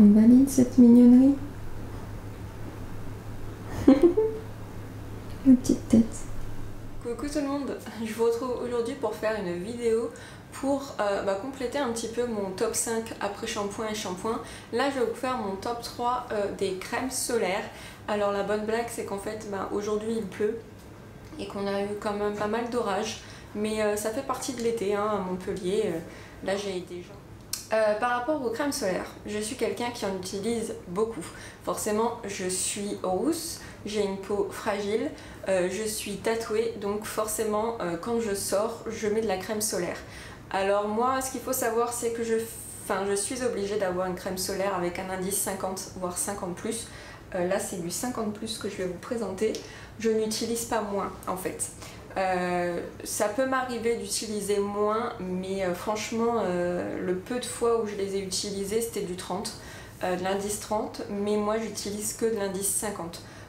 On valide cette mignonnerie. La petite tête. Coucou tout le monde, je vous retrouve aujourd'hui pour faire une vidéo pour compléter un petit peu mon top 5 après shampoing et shampoing. Là je vais vous faire mon top 3 des crèmes solaires. Alors la bonne blague c'est qu'en fait aujourd'hui il pleut et qu'on a eu quand même pas mal d'orages. Mais ça fait partie de l'été hein, à Montpellier, là j'ai été genre... par rapport aux crèmes solaires, je suis quelqu'un qui en utilise beaucoup. Forcément, je suis rousse, j'ai une peau fragile, je suis tatouée, donc forcément, quand je sors, je mets de la crème solaire. Alors moi, ce qu'il faut savoir, c'est que je suis obligée d'avoir une crème solaire avec un indice 50, voire 50+. Là, c'est du 50+ que je vais vous présenter. Je n'utilise pas moins, en fait. Ça peut m'arriver d'utiliser moins, mais franchement le peu de fois où je les ai utilisés c'était du 30, de l'indice 30, mais moi j'utilise que de l'indice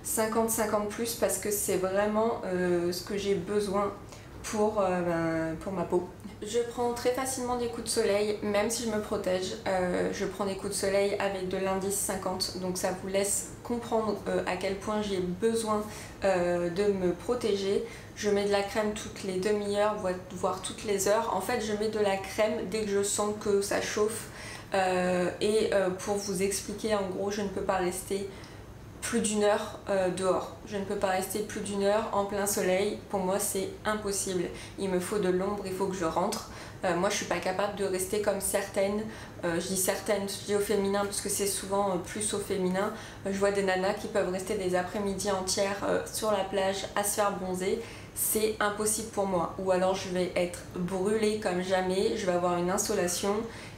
50+ parce que c'est vraiment ce que j'ai besoin pour ma peau. Je prends très facilement des coups de soleil, même si je me protège, je prends des coups de soleil avec de l'indice 50, donc ça vous laisse comprendre à quel point j'ai besoin de me protéger. Je mets de la crème toutes les demi-heures, voire toutes les heures. En fait, je mets de la crème dès que je sens que ça chauffe. Pour vous expliquer, en gros, je ne peux pas rester plus d'une heure dehors. Je ne peux pas rester plus d'une heure en plein soleil. Pour moi, c'est impossible. Il me faut de l'ombre, il faut que je rentre. Moi, je suis pas capable de rester comme certaines. Je dis certaines, je dis au féminin parce que c'est souvent plus au féminin. Je vois des nanas qui peuvent rester des après-midi entières sur la plage à se faire bronzer. C'est impossible pour moi. Ou alors je vais être brûlée comme jamais, je vais avoir une insolation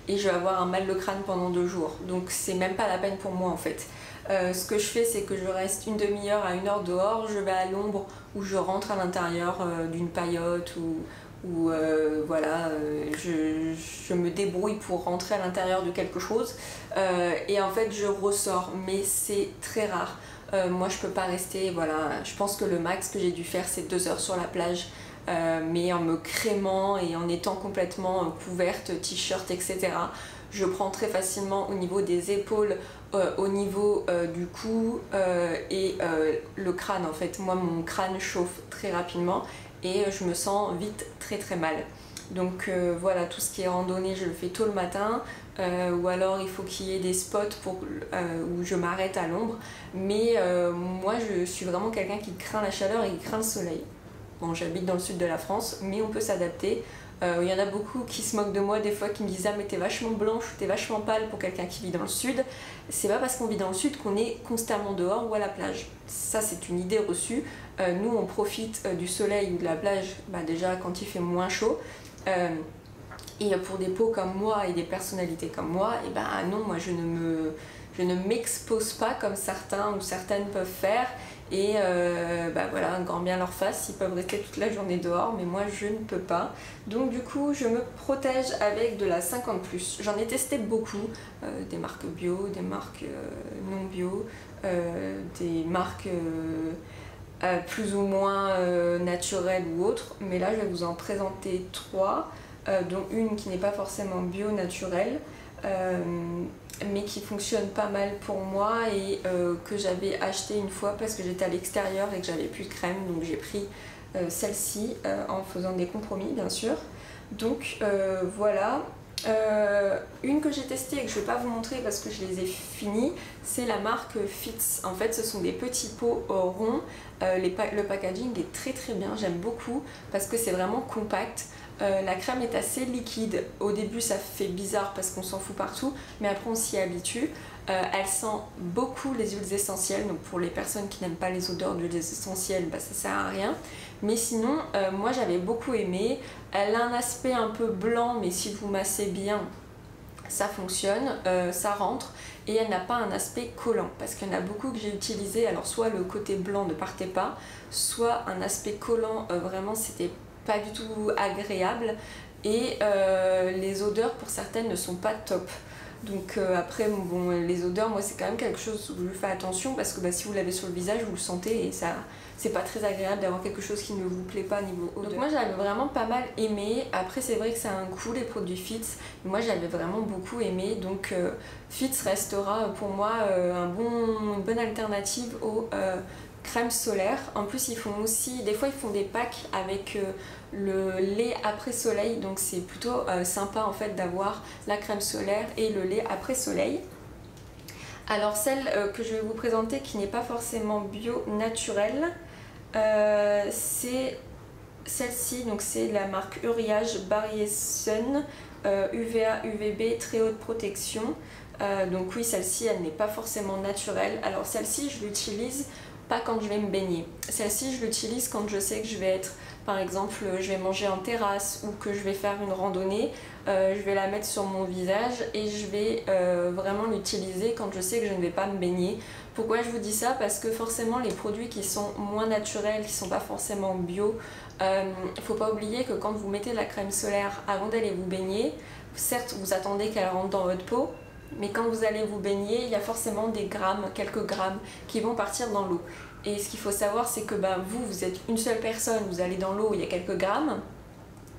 et je vais avoir un mal de crâne pendant 2 jours. Donc c'est même pas la peine pour moi en fait. Ce que je fais, c'est que je reste une demi-heure à 1 heure dehors, je vais à l'ombre ou je rentre à l'intérieur d'une paillote ou voilà, je me débrouille pour rentrer à l'intérieur de quelque chose et en fait je ressors, mais c'est très rare. Moi je peux pas rester, voilà, je pense que le max que j'ai dû faire c'est 2 heures sur la plage. Mais en me crémant et en étant complètement couverte, t-shirt, etc. Je prends très facilement au niveau des épaules, au niveau du cou et le crâne en fait. Moi mon crâne chauffe très rapidement et je me sens vite très mal. Donc voilà, tout ce qui est randonnée je le fais tôt le matin ou alors il faut qu'il y ait des spots où je m'arrête à l'ombre. Mais moi je suis vraiment quelqu'un qui craint la chaleur et qui craint le soleil. Bon, j'habite dans le sud de la France, mais on peut s'adapter. Il y en a beaucoup qui se moquent de moi des fois, qui me disent « Ah mais t'es vachement blanche ou t'es vachement pâle pour quelqu'un qui vit dans le sud ». C'est pas parce qu'on vit dans le sud qu'on est constamment dehors ou à la plage. Ça c'est une idée reçue. Nous on profite du soleil ou de la plage déjà quand il fait moins chaud. Et pour des peaux comme moi et des personnalités comme moi, et non, moi je ne m'expose pas comme certains ou certaines peuvent faire. Et voilà, un grand bien leur face, ils peuvent rester toute la journée dehors, mais moi je ne peux pas. Donc du coup je me protège avec de la 50+. J'en ai testé beaucoup, des marques bio, des marques non bio, des marques plus ou moins naturelles ou autres. Mais là je vais vous en présenter 3, dont une qui n'est pas forcément bio naturelle. Mais qui fonctionne pas mal pour moi et que j'avais acheté une fois parce que j'étais à l'extérieur et que j'avais plus de crème, donc j'ai pris celle-ci en faisant des compromis bien sûr. Donc voilà. Une que j'ai testée et que je vais pas vous montrer parce que je les ai finis, c'est la marque Fitz. En fait ce sont des petits pots ronds, le packaging est très bien, j'aime beaucoup parce que c'est vraiment compact. La crème est assez liquide, au début ça fait bizarre parce qu'on s'en fout partout, mais après on s'y habitue. Elle sent beaucoup les huiles essentielles, donc pour les personnes qui n'aiment pas les odeurs d'huiles essentielles, ça sert à rien. Mais sinon, moi j'avais beaucoup aimé. Elle a un aspect un peu blanc, mais si vous massez bien, ça fonctionne, ça rentre. Et elle n'a pas un aspect collant, parce qu'il y en a beaucoup que j'ai utilisé, alors soit le côté blanc ne partait pas, soit un aspect collant, vraiment c'était pas du tout agréable. Et les odeurs pour certaines ne sont pas top. Donc après bon, les odeurs, moi c'est quand même quelque chose où je fais attention parce que bah, si vous l'avez sur le visage vous le sentez et ça c'est pas très agréable d'avoir quelque chose qui ne vous plaît pas niveau odeur. Donc moi j'avais vraiment pas mal aimé. Après c'est vrai que ça a un coût les produits Fitz, mais moi j'avais vraiment beaucoup aimé, donc Fitz restera pour moi une bonne alternative aux crème solaire. En plus ils font aussi, des fois ils font des packs avec le lait après soleil, donc c'est plutôt sympa en fait d'avoir la crème solaire et le lait après soleil. Alors celle que je vais vous présenter qui n'est pas forcément bio naturelle, c'est celle-ci, donc c'est la marque Uriage Barrier Sun, UVA UVB très haute protection. Donc oui, celle-ci elle n'est pas forcément naturelle. Alors celle-ci je l'utilise pas quand je vais me baigner. Celle-ci je l'utilise quand je sais que je vais être, par exemple, je vais manger en terrasse ou que je vais faire une randonnée. Je vais la mettre sur mon visage et je vais vraiment l'utiliser quand je sais que je ne vais pas me baigner. Pourquoi je vous dis ça? Parce que forcément les produits qui sont moins naturels, qui sont pas forcément bio, faut pas oublier que quand vous mettez de la crème solaire avant d'aller vous baigner, certes vous attendez qu'elle rentre dans votre peau, mais quand vous allez vous baigner, il y a forcément des grammes, quelques grammes qui vont partir dans l'eau. Et ce qu'il faut savoir, c'est que vous êtes une seule personne, vous allez dans l'eau, il y a quelques grammes,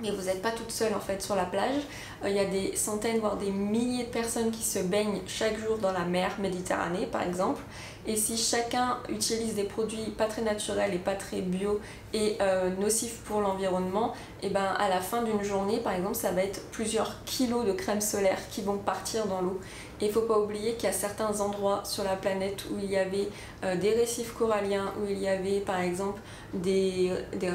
mais vous n'êtes pas toute seule en fait sur la plage. Il y a des centaines voire des milliers de personnes qui se baignent chaque jour dans la mer Méditerranée par exemple, et si chacun utilise des produits pas très naturels et pas très bio et nocifs pour l'environnement, et ben à la fin d'une journée par exemple ça va être plusieurs kilos de crème solaire qui vont partir dans l'eau. Et il ne faut pas oublier qu'il y a certains endroits sur la planète où il y avait des récifs coralliens, où il y avait par exemple des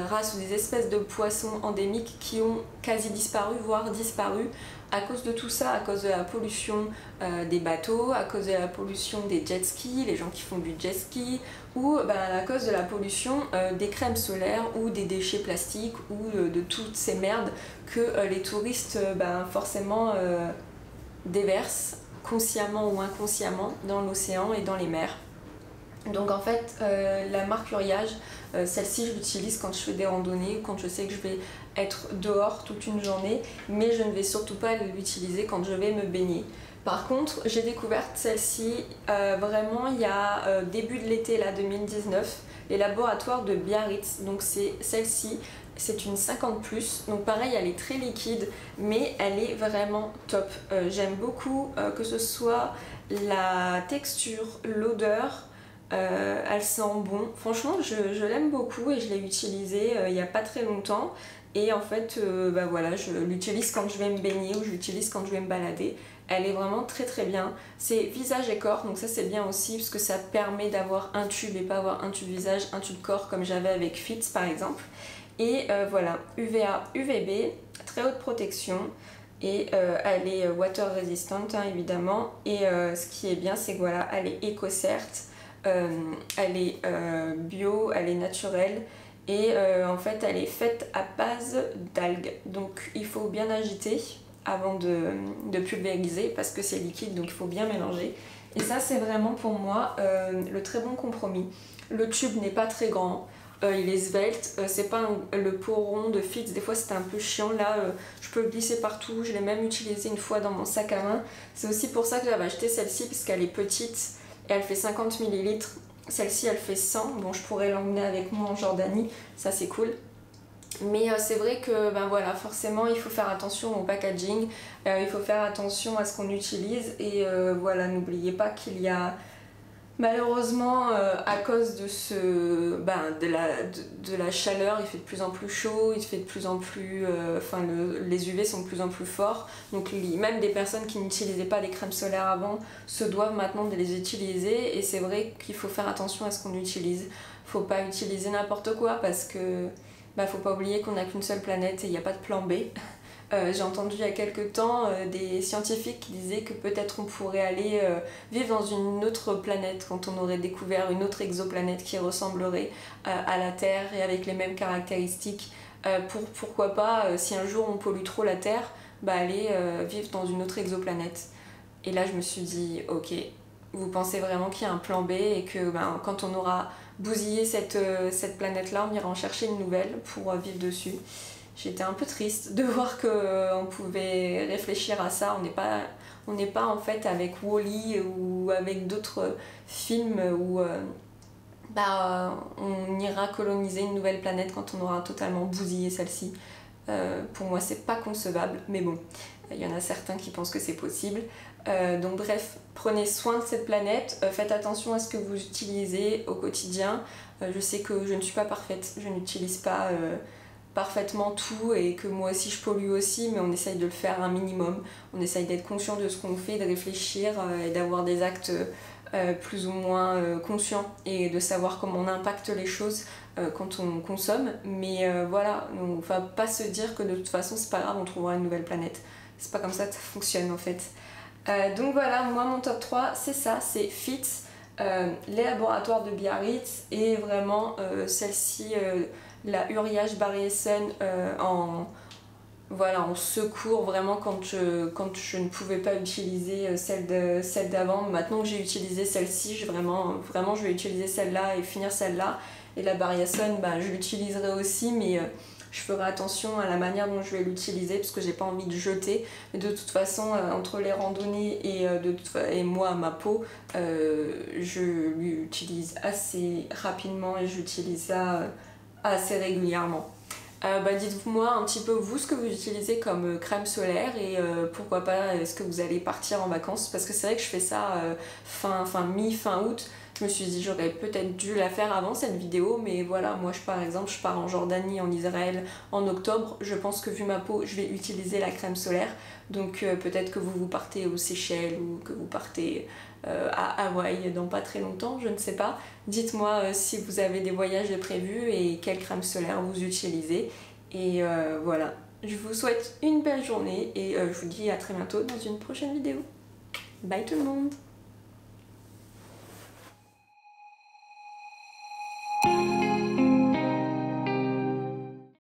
races ou des espèces de poissons endémiques qui ont quasi disparu, voire disparu à cause de tout ça, à cause de la pollution des bateaux, à cause de la pollution des jet skis, les gens qui font du jet ski, ou à cause de la pollution des crèmes solaires ou des déchets plastiques ou de toutes ces merdes que les touristes forcément déversent consciemment ou inconsciemment dans l'océan et dans les mers. Donc en fait la marque Uriage, celle-ci je l'utilise quand je fais des randonnées, quand je sais que je vais être dehors toute une journée, mais je ne vais surtout pas l'utiliser quand je vais me baigner. Par contre j'ai découvert celle-ci vraiment il y a début de l'été là 2019, les laboratoires de Biarritz, donc c'est celle-ci. C'est une 50+, donc pareil elle est très liquide mais elle est vraiment top. J'aime beaucoup que ce soit la texture, l'odeur, elle sent bon. Franchement je l'aime beaucoup et je l'ai utilisée il n'y a pas très longtemps. Et en fait voilà, je l'utilise quand je vais me baigner ou je l'utilise quand je vais me balader. Elle est vraiment très très bien. C'est visage et corps, donc ça c'est bien aussi parce que ça permet d'avoir un tube et pas avoir un tube visage, un tube corps comme j'avais avec Fitz par exemple. Et voilà, UVA, UVB, très haute protection et elle est water resistant hein, évidemment. Et ce qui est bien c'est que voilà, elle est éco-cert, elle est bio, elle est naturelle et en fait elle est faite à base d'algues. Donc il faut bien agiter avant de pulvériser parce que c'est liquide donc il faut bien mélanger. Et ça c'est vraiment pour moi le très bon compromis. Le tube n'est pas très grand. Il est svelte, c'est pas le pot rond de Fitz, des fois c'était un peu chiant, là je peux le glisser partout, je l'ai même utilisé une fois dans mon sac à main. C'est aussi pour ça que j'avais acheté celle-ci parce qu'elle est petite et elle fait 50 ml, celle-ci elle fait 100, bon je pourrais l'emmener avec moi en Jordanie, ça c'est cool. Mais c'est vrai que voilà, forcément il faut faire attention au packaging, il faut faire attention à ce qu'on utilise et voilà, n'oubliez pas qu'il y a malheureusement à cause de la chaleur, il fait de plus en plus chaud, il fait de plus en plus les UV sont de plus en plus forts, donc même des personnes qui n'utilisaient pas les crèmes solaires avant se doivent maintenant de les utiliser. Et c'est vrai qu'il faut faire attention à ce qu'on utilise, faut pas utiliser n'importe quoi parce que faut pas oublier qu'on n'a qu'une seule planète et il n'y a pas de plan B. J'ai entendu il y a quelques temps des scientifiques qui disaient que peut-être on pourrait aller vivre dans une autre planète quand on aurait découvert une autre exoplanète qui ressemblerait à la Terre et avec les mêmes caractéristiques. Pourquoi pas, si un jour on pollue trop la Terre, aller vivre dans une autre exoplanète. Et là je me suis dit ok, vous pensez vraiment qu'il y a un plan B et que quand on aura bousillé cette planète là on ira en chercher une nouvelle pour vivre dessus. j'étais un peu triste de voir qu'on pouvait réfléchir à ça. On n'est pas en fait avec Wall-E ou avec d'autres films où on ira coloniser une nouvelle planète quand on aura totalement bousillé celle-ci. Pour moi c'est pas concevable, mais bon, il y en a certains qui pensent que c'est possible. Donc bref, prenez soin de cette planète, faites attention à ce que vous utilisez au quotidien. Je sais que je ne suis pas parfaite, je n'utilise pas parfaitement tout et que moi aussi je pollue aussi, mais on essaye de le faire un minimum. On essaye d'être conscient de ce qu'on fait, de réfléchir et d'avoir des actes plus ou moins conscients et de savoir comment on impacte les choses quand on consomme. Mais voilà, on va pas se dire que de toute façon c'est pas grave, on trouvera une nouvelle planète. C'est pas comme ça que ça fonctionne en fait. Donc voilà, moi mon top 3 c'est ça, c'est FIT, les laboratoires de Biarritz et vraiment celle-ci, la Uriage Barriesen en secours vraiment quand je ne pouvais pas utiliser celle d'avant. Maintenant que j'ai utilisé celle-ci, je vais utiliser celle-là et finir celle-là. Et la Barriesen, je l'utiliserai aussi, mais je ferai attention à la manière dont je vais l'utiliser parce que j'ai pas envie de jeter. Mais de toute façon, entre les randonnées et moi, ma peau, je l'utilise assez rapidement et j'utilise ça assez régulièrement. Dites-moi un petit peu vous ce que vous utilisez comme crème solaire et pourquoi pas est-ce que vous allez partir en vacances, parce que c'est vrai que je fais ça fin août. Je me suis dit j'aurais peut-être dû la faire avant cette vidéo, mais voilà, moi par exemple je pars en Jordanie, en Israël en octobre. Je pense que vu ma peau je vais utiliser la crème solaire, donc peut-être que vous partez aux Seychelles ou que vous partez à Hawaï dans pas très longtemps, je ne sais pas. Dites-moi si vous avez des voyages de prévus et quelle crème solaire vous utilisez. Et voilà, je vous souhaite une belle journée et je vous dis à très bientôt dans une prochaine vidéo. Bye tout le monde!